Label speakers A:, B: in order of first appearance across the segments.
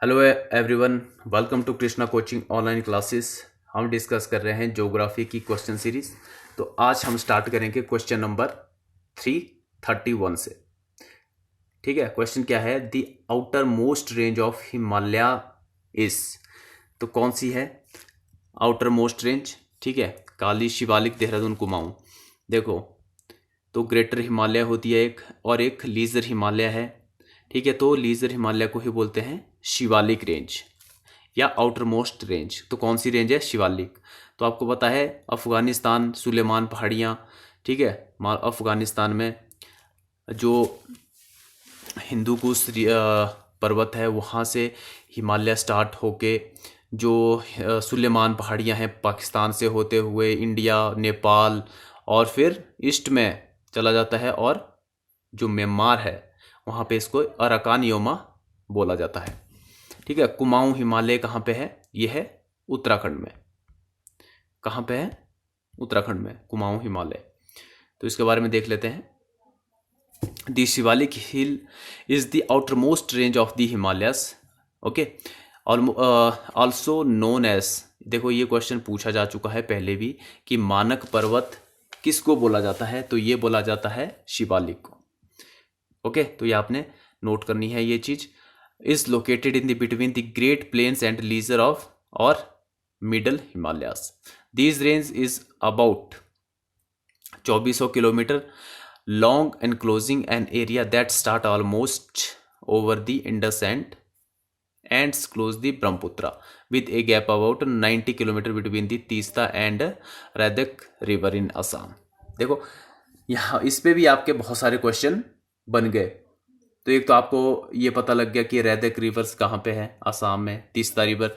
A: Hello everyone, welcome to Krishna coaching online classes. हम discuss कर रहे हैं ज्योग्राफी की क्वेश्चन सीरीज। तो आज हम स्टार्ट करेंगे क्वेश्चन नंबर 331 से। ठीक है, क्वेश्चन क्या है? The outer most range of Himalaya is. तो कौन सी है आउटर मोस्ट रेंज? ठीक है, काली, शिवालिक, देहरादून, कुमाऊं। देखो, तो ग्रेटर हिमालय होती है एक, और एक लीजर हिमालय है। ठीक है, तो लीजर हिमालय को ही बोलते हैं शिवालिक रेंज या आउटर मोस्ट रेंज। तो कौन सी रेंज है? शिवालिक। तो आपको पता है अफगानिस्तान, सुलेमान पहाड़ियाँ। ठीक है, अफगानिस्तान में जो हिंदू कुश पर्वत है वहाँ से हिमालय स्टार्ट होके जो सुलेमान पहाड़ियाँ हैं पाकिस्तान से होते हुए इंडिया, नेपाल और फिर ईस्ट में चला जाता है, और जो म्यांमार है वहाँ पे इसको अराकान योमा बोला जाता है। ठीक है, कुमाऊं हिमालय कहाँ पे है? ये है उत्तराखंड में। कहाँ पे है? उत्तराखंड में कुमाऊं हिमालय। तो इसके बारे में देख लेते हैं। The Shivalik hill is the outer most range of the Himalayas. Okay, also known as. देखो, ये क्वेश्चन पूछा जा चुका है पहले भी कि मानक पर्वत किसको बोला जाता है? तो ये बोला जाता है शिवालिक को। ओके, तो ये आपने नोट करनी है ये चीज। Is located in the between the great plains and lesser of और middle Himalayas. This range is about 2400 kilometre long, enclosing an area that start almost over the Indus and ends close the Brahmaputra with a gap about 90 kilometre between the Teesta and Raidak river in Assam. देखो, यहाँ इस पे भी आपके बहुत सारे question बन गए। तो एक तो आपको ये पता लग गया कि रैदक रिवर्स कहाँ पे है? असम में। तीस्ता रिवर,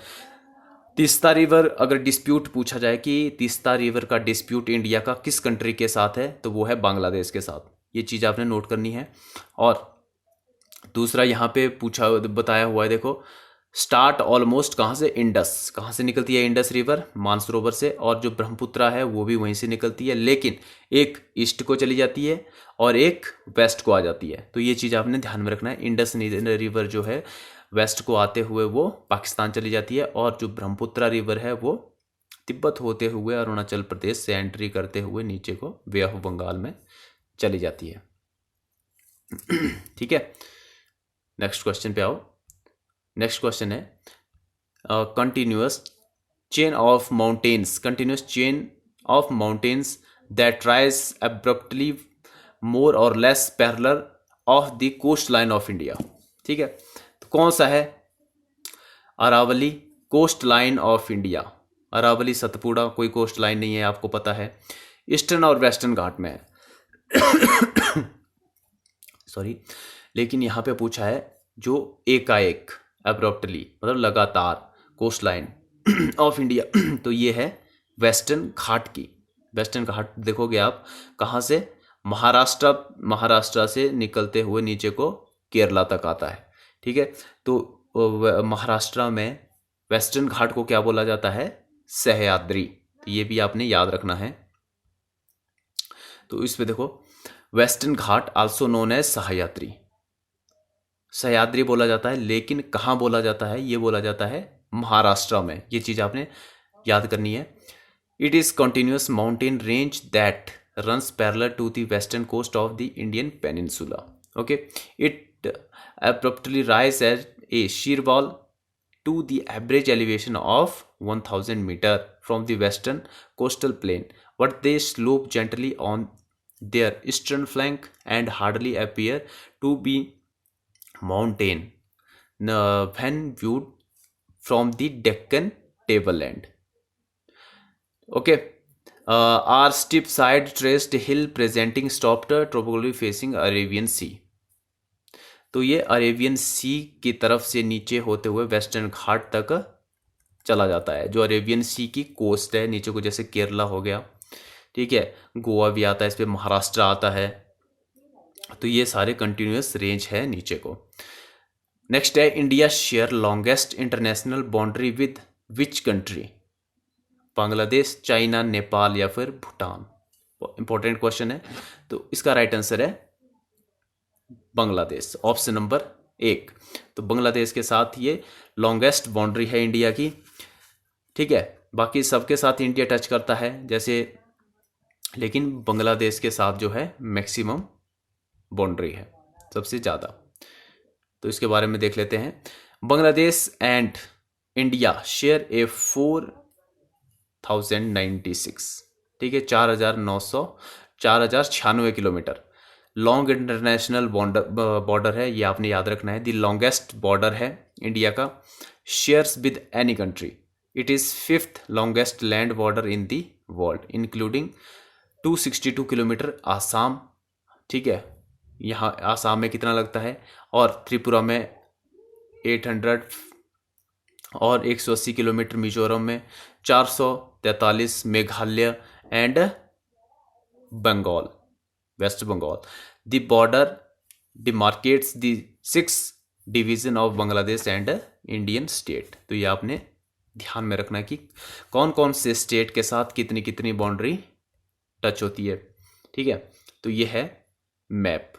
A: तीस्ता रिवर अगर डिस्प्यूट पूछा जाए कि तीस्ता रिवर का डिस्प्यूट इंडिया का किस कंट्री के साथ है, तो वो है बांग्लादेश के साथ। ये चीज़ आपने नोट करनी है। और दूसरा यहाँ पे पूछा बताया हुआ है, देखो, स्टार्ट ऑलमोस्ट कहाँ से? इंडस। कहाँ से निकलती है इंडस रिवर? मानसरोवर से। और जो ब्रह्मपुत्रा है वो भी वहीं से निकलती है, लेकिन एक ईस्ट को चली जाती है और एक वेस्ट को आ जाती है। तो ये चीज़ आपने ध्यान में रखना है। इंडस रिवर जो है वेस्ट को आते हुए वो पाकिस्तान चली जाती है, और जो ब्रह्मपुत्रा रिवर है वो तिब्बत होते हुए अरुणाचल प्रदेश से एंट्री करते हुए नीचे को बे ऑफ बंगाल में चली जाती है। ठीक है, नेक्स्ट क्वेश्चन पे आओ। नेक्स्ट क्वेश्चन है continuous chain of mountains, continuous chain of mountains that rise abruptly more और less parallel of the coast line of India. ठीक है, तो कौन सा है? Aravalli coast line of India. Aravalli Satpura कोई कोस्ट लाइन नहीं है, आपको पता है। ईस्टर्न और वेस्टर्न घाट में है। सॉरी, लेकिन यहाँ पे पूछा है जो एकाएक, अब्रप्टली, मतलब लगातार कोस्ट लाइन ऑफ इंडिया। तो ये है वेस्टर्न घाट की। वेस्टर्न घाट देखोगे आप कहाँ से? महाराष्ट्र से निकलते हुए नीचे को केरला तक आता है। ठीक है, तो महाराष्ट्र में वेस्टर्न घाट को क्या बोला जाता है? सह्याद्री। तो ये भी आपने याद रखना है। तो इस पे देखो, western Ghat also known as Sahyadri. Sahyadri बोला जाता है, लेकिन कहाँ बोला जाता है? ये बोला जाता है महाराष्ट्र में। ये चीज़ आपने याद करनी है। It is continuous mountain range that runs parallel to the western coast of the Indian peninsula. Okay, it abruptly rises as a sheer wall to the average elevation of 1000 meter from the western coastal plain, but they slope gently on their eastern flank and hardly appear to be mountain when viewed from the Deccan tableland. Okay, are steep side traced hill presenting stopped topography facing Arabian sea. तो ये Arabian सी की तरफ से नीचे होते हुए western घाट तक चला जाता है। जो अरेबियन सी की कोस्ट है नीचे को, जैसे केरला हो गया, ठीक है, गोवा भी आता है, इस पर महाराष्ट्र आता है। तो ये सारे कंटिन्यूस रेंज है नीचे को। नेक्स्ट है India share longest international boundary with which country? Bangladesh, China, Nepal या फिर भूटान? इंपॉर्टेंट क्वेश्चन है। तो इसका राइट आंसर है बांग्लादेश, ऑप्शन नंबर 1। तो बांग्लादेश के साथ ये लॉन्गेस्ट बाउंड्री है इंडिया की, ठीक है। बाकी सबके साथ इंडिया टच करता है जैसे, लेकिन बांग्लादेश के साथ जो है मैक्सिमम बाउंड्री है, सबसे ज़्यादा। तो इसके बारे में देख लेते हैं। बांग्लादेश एंड इंडिया शेयर ए 4096, ठीक है, 4096 किलोमीटर लॉन्ग इंटरनेशनल बॉर्डर है, ये आपने याद रखना है। द लॉन्गेस्ट बॉर्डर है इंडिया का, shares with any country. It is 5th longest land border in the world including 262 kilometre Assam, ठीक है। यहाँ आसाम में कितना लगता है, और त्रिपुरा में 800 और 180 किलोमीटर मिजोरम में, 443 Meghalaya and Bengal, west Bengal. The border demarcates the 6 division of Bangladesh and Indian state. तो ये आपने ध्यान में रखना कि कौन कौन से स्टेट के साथ कितनी कितनी बाउंड्री टच होती है, ठीक है। तो ये है मैप,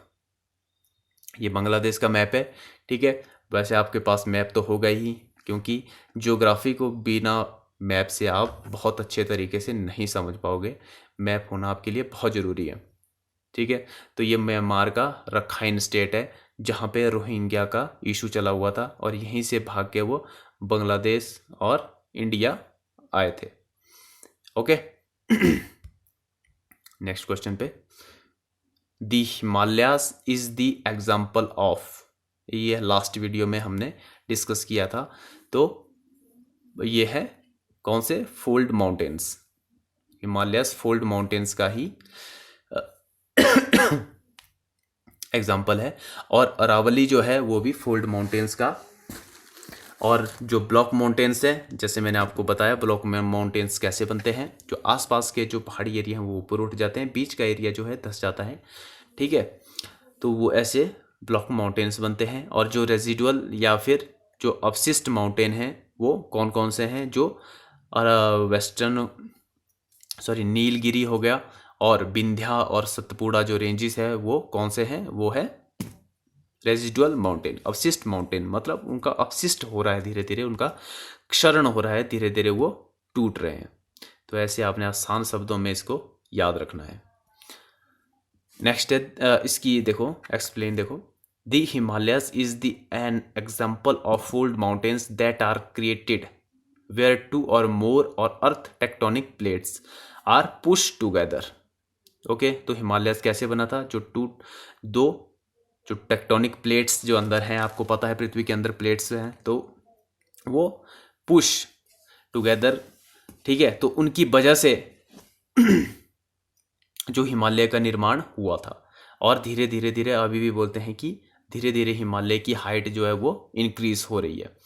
A: ये बांग्लादेश का मैप है, ठीक है। वैसे आपके पास मैप तो होगा ही, क्योंकि ज्योग्राफी को बिना मैप से आप बहुत अच्छे तरीके से नहीं समझ पाओगे। मैप होना आपके लिए बहुत ज़रूरी है, ठीक है। तो ये म्यांमार का रखाइन स्टेट है, जहाँ पे रोहिंग्या का इशू चला हुआ था, और यहीं से भाग के वो बांग्लादेश और इंडिया आए थे। ओके। नेक्स्ट क्वेश्चन पे, the Himalayas is the example of, ये लास्ट वीडियो में हमने डिस्कस किया था। तो ये है कौन से, fold mountains, Himalayas fold mountains का ही एग्जाम्पल है। और अरावली जो है वो भी फोल्ड माउंटेन्स का। और जो ब्लॉक माउंटेन्स है, जैसे मैंने आपको बताया ब्लॉक में माउंटेन्स कैसे बनते हैं, जो आसपास के जो पहाड़ी एरिया हैं वो ऊपर उठ जाते हैं, बीच का एरिया जो है धंस जाता है, ठीक है। तो वो ऐसे ब्लॉक माउंटेन्स बनते हैं। और जो रेजिडुअल या फिर जो अवशिष्ट माउंटेन हैं वो कौन कौन से हैं, जो नीलगिरी हो गया, और विंध्या और सतपुड़ा जो रेंजेस है वो कौन से हैं, वो है रेजिडुअल माउंटेन, अवशिष्ट माउंटेन। मतलब उनका अपशिष्ट हो रहा है धीरे धीरे, उनका क्षरण हो रहा है धीरे धीरे, वो टूट रहे हैं। तो ऐसे आपने आसान शब्दों में इसको याद रखना है। नेक्स्ट है इसकी देखो एक्सप्लेन, देखो, the Himalayas is the an example of fold mountains that are created where 2 or more और earth tectonic plates are push together. Okay, तो हिमालयस कैसे बना था, दो जो टेक्टोनिक प्लेट्स जो अंदर हैं, आपको पता है पृथ्वी के अंदर प्लेट्स हैं, तो वो पुश टुगेदर, ठीक है। तो उनकी वजह से जो हिमालय का निर्माण हुआ था। और धीरे धीरे धीरे अभी भी बोलते हैं कि धीरे धीरे हिमालय की हाइट जो है वो इंक्रीज हो रही है,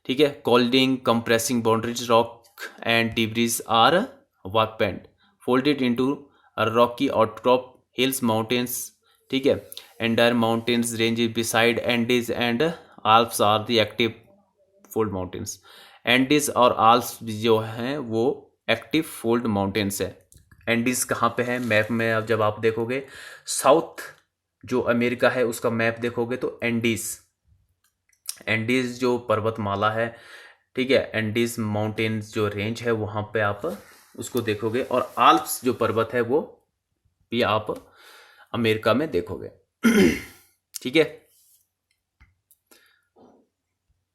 A: ठीक है। कोल्डिंग compressing boundaries rock and debris are warped folded into rocky outcrop hills mountains, ठीक है। Entire mountains range beside Andes and Alps are the active fold mountains. Andes और आल्प्स जो हैं वो एक्टिव फोल्ड माउंटेन्स है। एंडीज कहाँ पे है मैप में, अब जब आप देखोगे साउथ जो अमेरिका है उसका मैप देखोगे तो एंडीज जो पर्वतमाला है, ठीक है, एंडीज माउंटेन्स जो रेंज है वहाँ पे आप उसको देखोगे। और आल्प्स जो पर्वत है वो भी आप अमेरिका में देखोगे, ठीक है।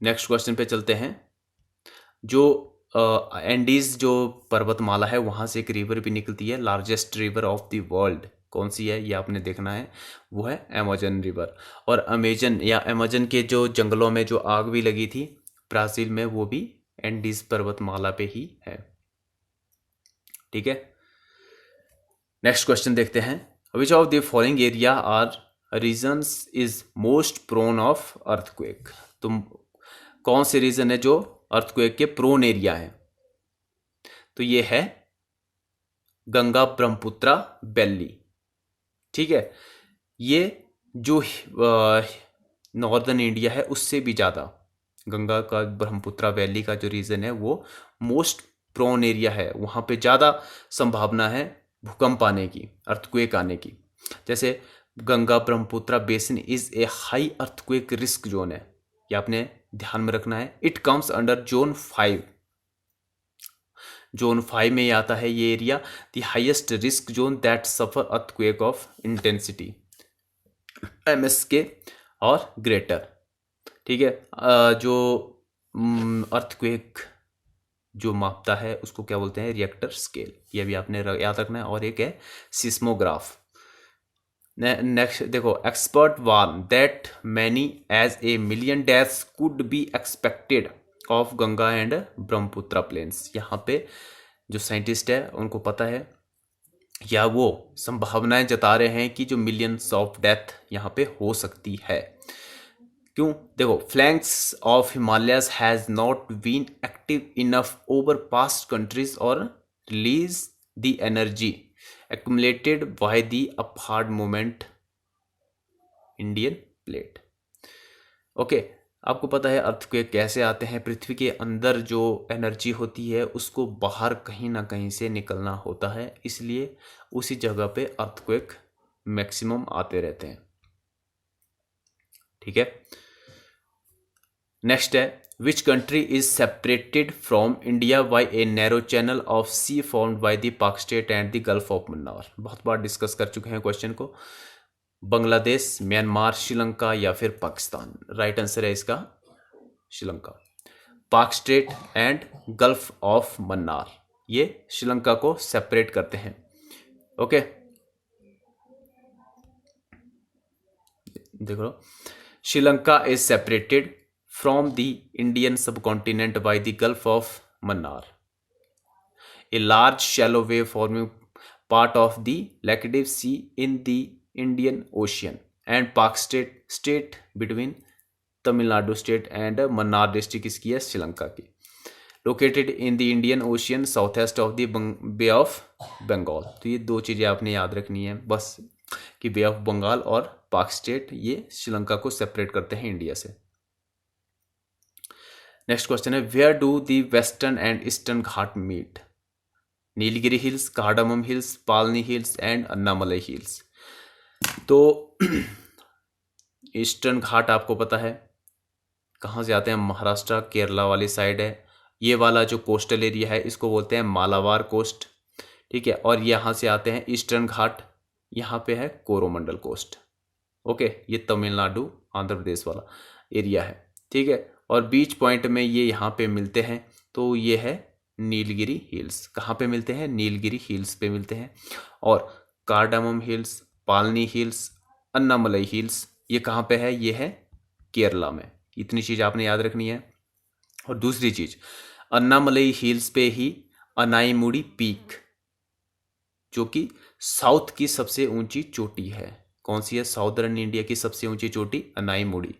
A: नेक्स्ट क्वेश्चन पे चलते हैं। जो एंडीज जो पर्वतमाला है वहाँ से एक रिवर भी निकलती है, largest river of the world कौन सी है ये आपने देखना है, वो है अमेजन रिवर। और अमेजन के जो जंगलों में जो आग भी लगी थी ब्राज़ील में, वो भी एंडीज पर्वतमाला पे ही है, ठीक है। नेक्स्ट क्वेश्चन देखते हैं। Which of the following area or regions is most prone of earthquake. तो कौन से रीजन है जो अर्थक्वेक के प्रोन एरिया है, तो ये है गंगा ब्रह्मपुत्रा वैली, ठीक है। ये जो नॉर्दर्न इंडिया है उससे भी ज़्यादा गंगा का ब्रह्मपुत्रा वैली का जो रीजन है वो मोस्ट प्रोन एरिया है, वहाँ पे ज़्यादा संभावना है भूकंप आने की, अर्थक्वेक आने की। जैसे Ganga Brahmaputra basin is a high earthquake risk zone है, ये आपने ध्यान में रखना है। It comes under zone 5, zone 5 में ये आता है ये area, the highest risk zone that suffer earthquake of intensity MSK और ग्रेटर। ठीक है, जो अर्थक्वेक जो मापता है उसको क्या बोलते हैं, रिएक्टर स्केल, ये भी आपने याद रखना है। और एक है सिस्मोग्राफ। नेक्स्ट देखो, expert warn that many as a million deaths could be expected of Ganga and Brahmaputra plains. यहाँ पे जो साइंटिस्ट है उनको पता है या वो संभावनाएं जता रहे हैं कि जो मिलियंस ऑफ डेथ यहाँ पे हो सकती है। क्यों? देखो, flanks of Himalayas has not been active enough over past countries और release the energy accumulated by the upward movement Indian plate. Okay, आपको पता है अर्थक्वेक कैसे आते हैं, पृथ्वी के अंदर जो एनर्जी होती है उसको बाहर कहीं ना कहीं से निकलना होता है, इसलिए उसी जगह पे अर्थक्वेक मैक्सिमम आते रहते हैं। ठीक है, नेक्स्ट है, which country is separated from India by a narrow channel of sea formed by the Palk strait and the gulf of Mannar. बहुत बार डिस्कस कर चुके हैं क्वेश्चन को। बांग्लादेश, म्यांमार, श्रीलंका या फिर पाकिस्तान। राइट आंसर है इसका श्रीलंका। पाक strait and gulf of Mannar ये श्रीलंका को सेपरेट करते हैं। ओके, देखो, Sri Lanka is separated from the Indian subcontinent by the Gulf of Mannar, a large shallow wave forming part of the Laccadive Sea in the Indian Ocean, and Pak state between Tamil Nadu state and Mannar district इसकी है श्रीलंका की, located in the Indian Ocean southwest of the Bay of Bengal। तो ये दो चीज़ें आपने याद रखनी है बस, कि बे ऑफ बंगाल और पाक स्टेट ये श्रीलंका को सेपरेट करते हैं इंडिया से। नेक्स्ट क्वेश्चन है, where do the western and eastern Ghat meet? Nilgiri hills, cardamom hills, Palani hills and Annamalai hills. तो ईस्टर्न घाट आपको पता है कहाँ से आते हैं, महाराष्ट्र केरला वाली साइड है। ये वाला जो कोस्टल एरिया है इसको बोलते हैं मालाबार कोस्ट। ठीक है, और यहाँ से आते हैं ईस्टर्न घाट, यहाँ पे है कोरोमंडल कोस्ट। ओके, ये तमिलनाडु आंध्र प्रदेश वाला एरिया है। ठीक है, और बीच पॉइंट में ये यहाँ पे मिलते हैं, तो ये है नीलगिरी हिल्स। कहाँ पे मिलते हैं? नीलगिरी हिल्स पे मिलते हैं। और cardamom hills, Palani hills, Annamalai hills ये कहाँ पे है? ये है केरला में। इतनी चीज़ आपने याद रखनी है। और दूसरी चीज़, अन्नामलई हिल्स पे ही अनाईमुड़ी पीक जो कि साउथ की सबसे ऊंची चोटी है। कौन सी है? साउदर्न इंडिया की सबसे ऊंची चोटी अनाईमुड़ी,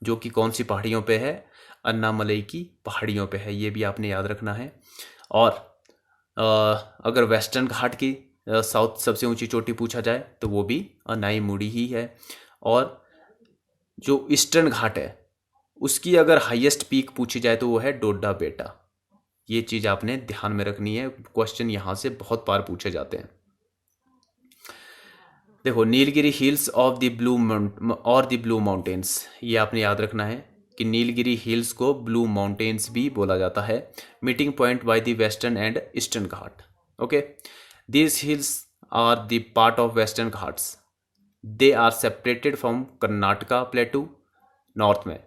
A: जो कि कौन सी पहाड़ियों पे है? अन्नामलई की पहाड़ियों पे है। ये भी आपने याद रखना है। और अगर वेस्टर्न घाट की साउथ सबसे ऊंची चोटी पूछा जाए तो वो भी अनाईमुड़ी ही है। और जो ईस्टर्न घाट है उसकी अगर हाईएस्ट पीक पूछी जाए तो वो है डोडा बेटा। ये चीज़ आपने ध्यान में रखनी है, क्वेश्चन यहाँ से बहुत बार पूछे जाते हैं। देखो, Nilgiri hills of the blue mountains, ये आपने याद रखना है कि नीलगिरी हिल्स को ब्लू माउंटेन्स भी बोला जाता है। Meeting point by the western and eastern Ghat. Okay, these hills are the part of western Ghats. They are separated from Karnataka plateau north में,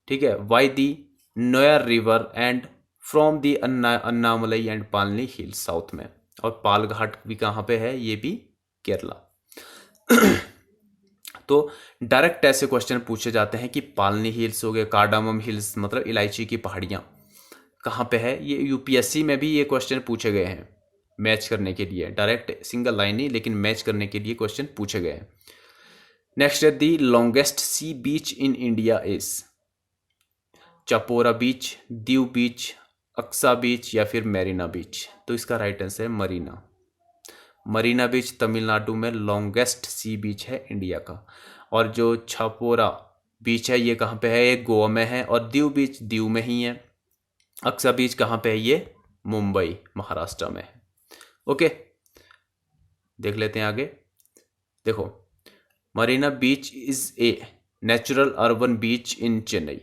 A: ठीक है, by the Moyar river and from the Annamalai and Palani hills south में। और पाल घाट भी कहाँ पे है? ये भी केरला। तो डायरेक्ट ऐसे क्वेश्चन पूछे जाते हैं कि पालनी हिल्स हो गए, कार्डामम हिल्स मतलब इलायची की पहाड़ियां कहाँ पे है। ये यूपीएससी में भी ये क्वेश्चन पूछे गए हैं मैच करने के लिए, डायरेक्ट सिंगल लाइन नहीं लेकिन मैच करने के लिए क्वेश्चन पूछे गए हैं। नेक्स्ट है, the longest sea beach in India is? Chapora beach, Diu beach, Aksa beach या फिर मेरीना बीच। तो इसका राइट आंसर है मरीना। मरीना बीच तमिलनाडु में लॉन्गेस्ट सी बीच है इंडिया का। और जो छापोरा बीच है ये कहाँ पे है? ये गोवा में है। और दीव बीच दीव में ही है। अक्सा बीच कहाँ पे है? ये मुंबई महाराष्ट्र में है। ओके, देख लेते हैं आगे। देखो, Marina beach is a natural urban beach in Chennai,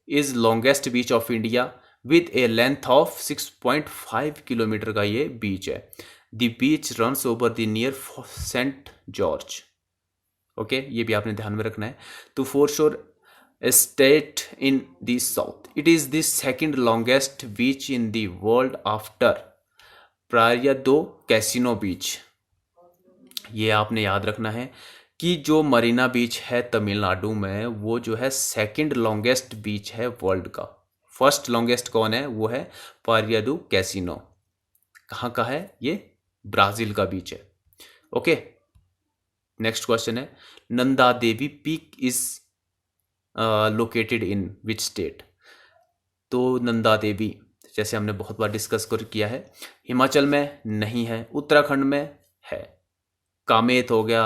A: is longest beach of India with a length of 6.5 kilometre का ये बीच है। The beach runs over the near saint George. Okay, ये भी आपने ध्यान में रखना है। तो फोरशोर estate in the south, it is the second longest beach in the world after Praia do Cassino beach। ये आपने याद रखना है कि जो मरीना बीच है तमिलनाडु में, वो जो है सेकंड लॉन्गेस्ट बीच है वर्ल्ड का। फर्स्ट लॉन्गेस्ट कौन है? वो है पारिया डू कैसिनो। कहाँ का है ये? ब्राजील का बीच है। ओके, नेक्स्ट क्वेश्चन है Nanda Devi peak is located in which state. तो नंदा देवी जैसे हमने बहुत बार डिस्कस किया है, हिमाचल में नहीं है, उत्तराखंड में है। कामेत हो गया,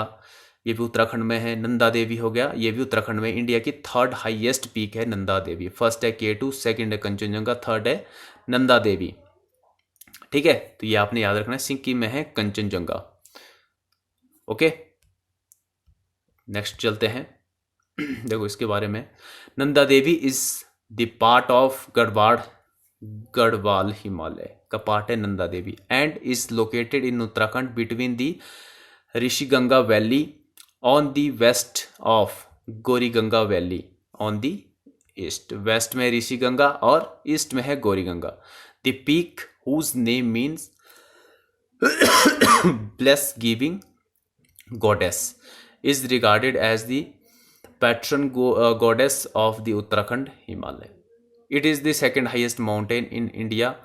A: ये भी उत्तराखंड में है। नंदा देवी हो गया, ये भी उत्तराखंड में। इंडिया की थर्ड हाईएस्ट पीक है नंदा देवी। फर्स्ट है K2, सेकंड है कंचनजंगा, थर्ड है नंदा देवी। ठीक है, तो ये आपने याद रखना है। सिक्किम में है कंचनजंगा। ओके, नेक्स्ट चलते हैं। देखो इसके बारे में, Nanda Devi is the part of Garhwal Himalaya का पार्ट है Nanda Devi, and is located in Uttarakhand between the Rishiganga valley on the west of Gauriganga valley on the east. West में ऋषिगंगा और ईस्ट में है Gauriganga. The peak whose name means bless giving goddess is regarded as the patron goddess of the Uttarakhand Himalaya. It is the second highest mountain in India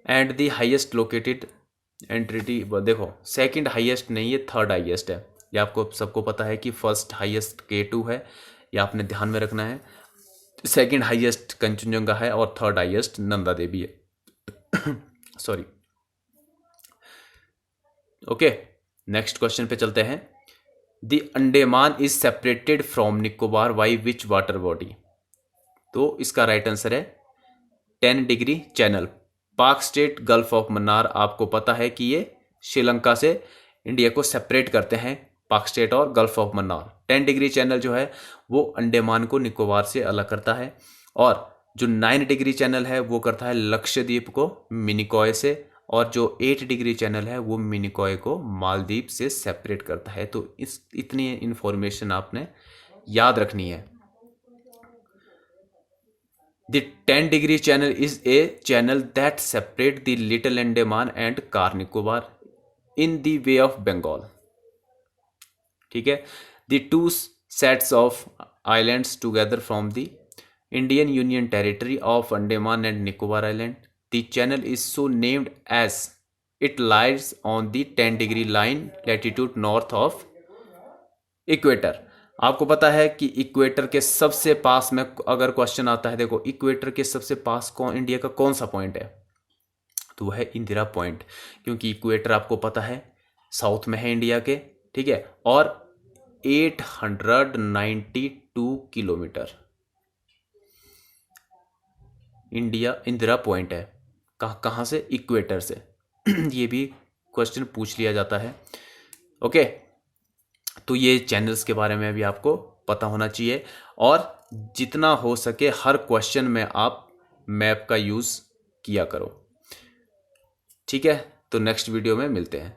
A: and the highest located entity। देखो second highest नहीं है, third highest है। ये आपको सबको पता है कि फर्स्ट हाईएस्ट K2 है, ये आपने ध्यान में रखना है। सेकंड हाईएस्ट कंचनजंगा है और थर्ड हाईएस्ट नंदा देवी है। सॉरी। ओके, नेक्स्ट क्वेश्चन पे चलते हैं। The Andaman is separated from Nicobar by which water body. तो इसका राइट आंसर है 10 डिग्री चैनल। पाक स्टेट, गल्फ ऑफ मन्नार, आपको पता है कि ये श्रीलंका से इंडिया को सेपरेट करते हैं, पाक स्टेट और gulf of Mannar. 10 degree channel जो है वो अंडेमान को निकोबार से अलग करता है, और जो 9 डिग्री चैनल है वो करता है लक्षद्वीप को मिनिकॉय से, और जो 8 डिग्री चैनल है वो मिनिकॉय को मालदीव से सेपरेट करता है। तो इतनी इंफॉर्मेशन आपने याद रखनी है। The 10 degree channel is a channel that separate the little Andaman and Car Nicobar in the bay of Bengal. ठीक है, the 2 sets of islands together from the Indian union territory of Andaman and Nicobar island. The channel is so named as it lies on the 10 degree line latitude north of equator। आपको पता है कि equator के सबसे पास में अगर क्वेश्चन आता है, देखो इक्वेटर के सबसे पास इंडिया का कौन सा पॉइंट है? तो वह है इंदिरा पॉइंट, क्योंकि इक्वेटर आपको पता है साउथ में है इंडिया के। ठीक है, और 892 किलोमीटर इंदिरा पॉइंट है। कहाँ से? इक्वेटर से। ये भी क्वेश्चन पूछ लिया जाता है। ओके, तो ये चैनल्स के बारे में भी आपको पता होना चाहिए, और जितना हो सके हर क्वेश्चन में आप मैप का यूज़ किया करो। ठीक है, तो नेक्स्ट वीडियो में मिलते हैं।